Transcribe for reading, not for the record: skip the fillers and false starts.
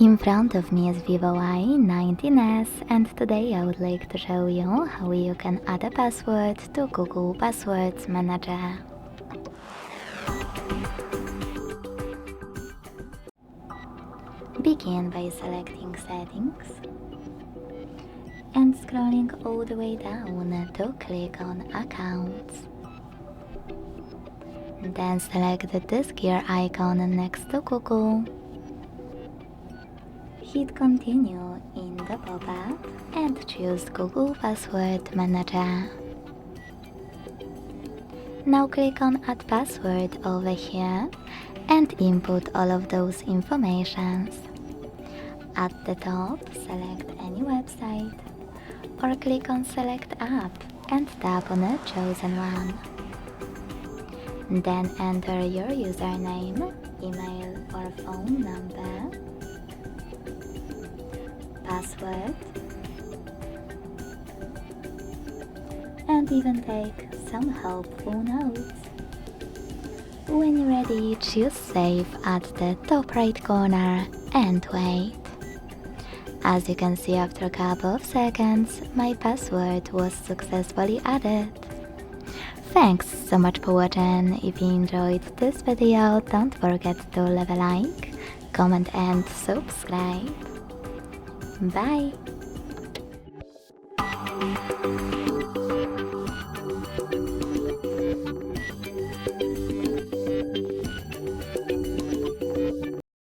In front of me is VIVO Y19s, and today I would like to show you how you can add a password to Google Passwords Manager. Begin by selecting Settings and scrolling all the way down to click on Accounts. Then select this gear icon next to Google. Hit Continue in the pop-up and choose Google Password Manager. Now click on Add Password over here and input all of those informations. At the top, select any website or click on Select App and tap on the chosen one. Then enter your username, email or phone number, password, and even take some helpful notes. When you're ready, choose Save at the top right corner and wait. As you can see, after a couple of seconds, my password was successfully added. Thanks so much for watching. If you enjoyed this video, don't forget to leave a like, comment and subscribe. Bye!